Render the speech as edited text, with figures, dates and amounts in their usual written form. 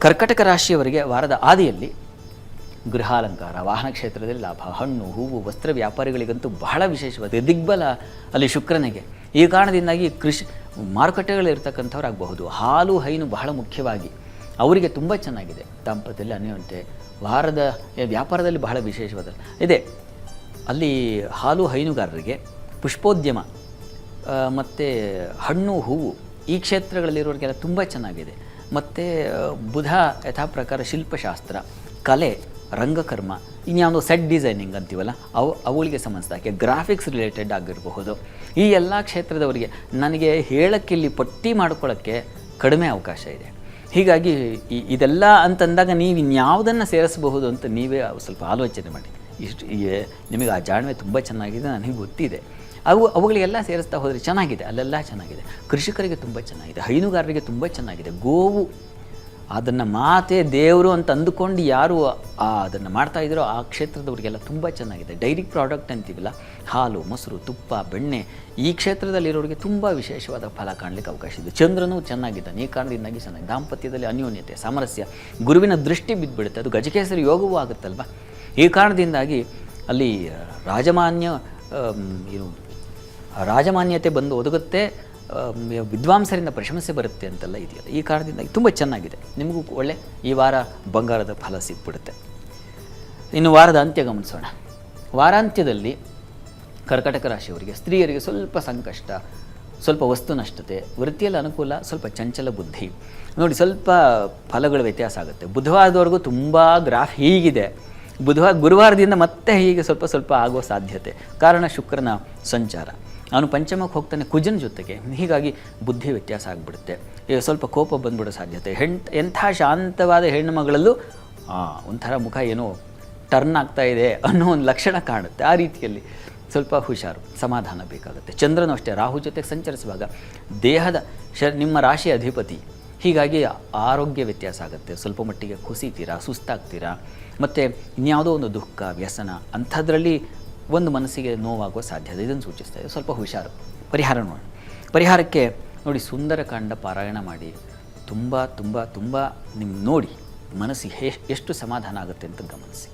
ಕರ್ಕಟಕ ರಾಶಿಯವರಿಗೆ ವಾರದ ಆದಿಯಲ್ಲಿ ಗೃಹಾಲಂಕಾರ, ವಾಹನ ಕ್ಷೇತ್ರದಲ್ಲಿ ಲಾಭ, ಹಣ್ಣು ಹೂವು ವಸ್ತ್ರ ವ್ಯಾಪಾರಿಗಳಿಗಂತೂ ಬಹಳ ವಿಶೇಷವಾದ ದಿಗ್ಬಲ ಅಲ್ಲಿ ಶುಕ್ರನಿಗೆ. ಈ ಕಾರಣದಿಂದಾಗಿ ಕೃಷಿ ಮಾರುಕಟ್ಟೆಗಳಿರ್ತಕ್ಕಂಥವ್ರಾಗಬಹುದು. ಹಾಲು ಹೈನು ಬಹಳ ಮುಖ್ಯವಾಗಿ ಅವರಿಗೆ ತುಂಬ ಚೆನ್ನಾಗಿದೆ. ದಾಂಪತ್ಯದಲ್ಲಿ ಅನ್ಯೋನ್ಯತೆ, ವಾರದ ವ್ಯಾಪಾರದಲ್ಲಿ ಬಹಳ ವಿಶೇಷವಾದ ಇದೆ. ಅಲ್ಲಿ ಹಾಲು ಹೈನುಗಾರರಿಗೆ ಪುಷ್ಪೋದ್ಯಮ ಮತ್ತು ಹಣ್ಣು ಹೂವು ಈ ಕ್ಷೇತ್ರಗಳಲ್ಲಿರೋರಿಗೆಲ್ಲ ತುಂಬ ಚೆನ್ನಾಗಿದೆ. ಮತ್ತು ಬುಧ ಯಥಾ ಪ್ರಕಾರ ಶಿಲ್ಪಶಾಸ್ತ್ರ, ಕಲೆ, ರಂಗಕರ್ಮ, ಇನ್ಯಾವುದೋ ಸೆಟ್ ಡಿಸೈನಿಂಗ್ ಅಂತೀವಲ್ಲ ಅವುಗಳಿಗೆ ಸಂಬಂಧಿಸಿದಾಗೆ ಗ್ರಾಫಿಕ್ಸ್ ರಿಲೇಟೆಡ್ ಆಗಿರಬಹುದು. ಈ ಎಲ್ಲ ಕ್ಷೇತ್ರದವರಿಗೆ ನನಗೆ ಹೇಳಕ್ಕೆ ಇಲ್ಲಿ ಪಟ್ಟಿ ಮಾಡ್ಕೊಳ್ಳೋಕ್ಕೆ ಕಡಿಮೆ ಅವಕಾಶ ಇದೆ. ಹೀಗಾಗಿ ಇದೆಲ್ಲ ಅಂತಂದಾಗ ನೀವು ಇನ್ಯಾವುದನ್ನು ಸೇರಿಸಬಹುದು ಅಂತ ನೀವೇ ಸ್ವಲ್ಪ ಆಲೋಚನೆ ಮಾಡಿ. ನಿಮಗೆ ಆ ಜಾಣ್ಮೆ ತುಂಬ ಚೆನ್ನಾಗಿದೆ, ನನಗೆ ಗೊತ್ತಿದೆ. ಅವುಗಳಿಗೆಲ್ಲ ಸೇರಿಸ್ತಾ ಹೋದರೆ ಚೆನ್ನಾಗಿದೆ, ಅಲ್ಲೆಲ್ಲ ಚೆನ್ನಾಗಿದೆ. ಕೃಷಿಕರಿಗೆ ತುಂಬ ಚೆನ್ನಾಗಿದೆ, ಹೈನುಗಾರರಿಗೆ ತುಂಬ ಚೆನ್ನಾಗಿದೆ. ಗೋವು ಅದನ್ನು ಮಾತೆ ದೇವರು ಅಂತ ಅಂದುಕೊಂಡು ಯಾರು ಅದನ್ನು ಮಾಡ್ತಾಯಿದ್ರೋ ಆ ಕ್ಷೇತ್ರದವರಿಗೆಲ್ಲ ತುಂಬ ಚೆನ್ನಾಗಿದೆ. ಡೈರಿ ಪ್ರಾಡಕ್ಟ್ ಅಂತೀವಲ್ಲ, ಹಾಲು ಮೊಸರು ತುಪ್ಪ ಬೆಣ್ಣೆ ಈ ಕ್ಷೇತ್ರದಲ್ಲಿರೋರಿಗೆ ತುಂಬ ವಿಶೇಷವಾದ ಫಲ ಕಾಣಲಿಕ್ಕೆ ಅವಕಾಶ ಇದೆ. ಚಂದ್ರನೂ ಚೆನ್ನಾಗಿದ್ದಾನೆ, ಈ ಕಾರಣದಿಂದಾಗಿ ಚೆನ್ನಾಗಿದೆ. ದಾಂಪತ್ಯದಲ್ಲಿ ಅನ್ಯೋನ್ಯತೆ, ಸಾಮರಸ್ಯ, ಗುರುವಿನ ದೃಷ್ಟಿ ಬಿದ್ದುಬಿಡುತ್ತೆ, ಅದು ಗಜಕೇಸರಿ ಯೋಗವೂ ಆಗುತ್ತಲ್ವ. ಈ ಕಾರಣದಿಂದಾಗಿ ಅಲ್ಲಿ ರಾಜಮಾನ್ಯತೆ ಬಂದು ಒದಗುತ್ತೆ, ವಿದ್ವಾಂಸರಿಂದ ಪ್ರಶಂಸೆ ಬರುತ್ತೆ ಅಂತೆಲ್ಲ ಇದೆಯಲ್ಲ. ಈ ಕಾರಣದಿಂದಾಗಿ ತುಂಬ ಚೆನ್ನಾಗಿದೆ. ನಿಮಗೂ ಒಳ್ಳೆ ಈ ವಾರ ಬಂಗಾರದ ಫಲ ಸಿಕ್ಬಿಡುತ್ತೆ. ಇನ್ನು ವಾರದ ಅಂತ್ಯ ಗಮನಿಸೋಣ. ವಾರಾಂತ್ಯದಲ್ಲಿ ಕರ್ಕಟಕ ರಾಶಿಯವರಿಗೆ ಸ್ತ್ರೀಯರಿಗೆ ಸ್ವಲ್ಪ ಸಂಕಷ್ಟ, ಸ್ವಲ್ಪ ವಸ್ತು ನಷ್ಟತೆ, ವೃತ್ತಿಯಲ್ಲಿ ಅನುಕೂಲ, ಸ್ವಲ್ಪ ಚಂಚಲ ಬುದ್ಧಿ. ನೋಡಿ, ಸ್ವಲ್ಪ ಫಲಗಳು ವ್ಯತ್ಯಾಸ ಆಗುತ್ತೆ. ಬುಧವಾರದವರೆಗೂ ತುಂಬ ಗ್ರಾಫ್ ಹೀಗಿದೆ, ಗುರುವಾರದಿಂದ ಮತ್ತೆ ಹೀಗೆ ಸ್ವಲ್ಪ ಸ್ವಲ್ಪ ಆಗುವ ಸಾಧ್ಯತೆ. ಕಾರಣ ಶುಕ್ರನ ಸಂಚಾರ, ಅವನು ಪಂಚಮಕ್ಕೆ ಹೋಗ್ತಾನೆ ಕುಜನ ಜೊತೆಗೆ. ಹೀಗಾಗಿ ಬುದ್ಧಿ ವ್ಯತ್ಯಾಸ ಆಗಿಬಿಡುತ್ತೆ, ಸ್ವಲ್ಪ ಕೋಪ ಬಂದ್ಬಿಡೋ ಸಾಧ್ಯತೆ. ಎಂಥ ಶಾಂತವಾದ ಹೆಣ್ಣು ಮಗಳಲ್ಲೂ ಒಂಥರ ಮುಖ ಏನೋ ಟರ್ನ್ ಆಗ್ತಾ ಇದೆ ಅನ್ನೋ ಒಂದು ಲಕ್ಷಣ ಕಾಣುತ್ತೆ. ಆ ರೀತಿಯಲ್ಲಿ ಸ್ವಲ್ಪ ಹುಷಾರು, ಸಮಾಧಾನ ಬೇಕಾಗುತ್ತೆ. ಚಂದ್ರನು ಅಷ್ಟೇ ರಾಹು ಜೊತೆಗೆ ಸಂಚರಿಸುವಾಗ ದೇಹದ ನಿಮ್ಮ ರಾಶಿಯ ಅಧಿಪತಿ, ಹೀಗಾಗಿ ಆರೋಗ್ಯ ವ್ಯತ್ಯಾಸ ಆಗುತ್ತೆ. ಸ್ವಲ್ಪ ಮಟ್ಟಿಗೆ ಕುಸಿತೀರಾ, ಸುಸ್ತಾಗ್ತೀರಾ, ಮತ್ತು ಇನ್ಯಾವುದೋ ಒಂದು ದುಃಖ ವ್ಯಸನ ಅಂಥದ್ರಲ್ಲಿ ಒಂದು ಮನಸ್ಸಿಗೆ ನೋವಾಗುವ ಸಾಧ್ಯತೆ ಇದನ್ನು ಸೂಚಿಸ್ತಾ ಇದೆ. ಸ್ವಲ್ಪ ಹುಷಾರು. ಪರಿಹಾರ ನೋಡೋಣ. ಪರಿಹಾರಕ್ಕೆ ನೋಡಿ, ಸುಂದರಕಾಂಡ ಪಾರಾಯಣ ಮಾಡಿ. ತುಂಬ ತುಂಬ ತುಂಬ ನಿಮ್ಮ ನೋಡಿ ಮನಸ್ಸಿಗೆ ಎಷ್ಟು ಸಮಾಧಾನ ಆಗುತ್ತೆ ಅಂತ ಗಮನಿಸಿ.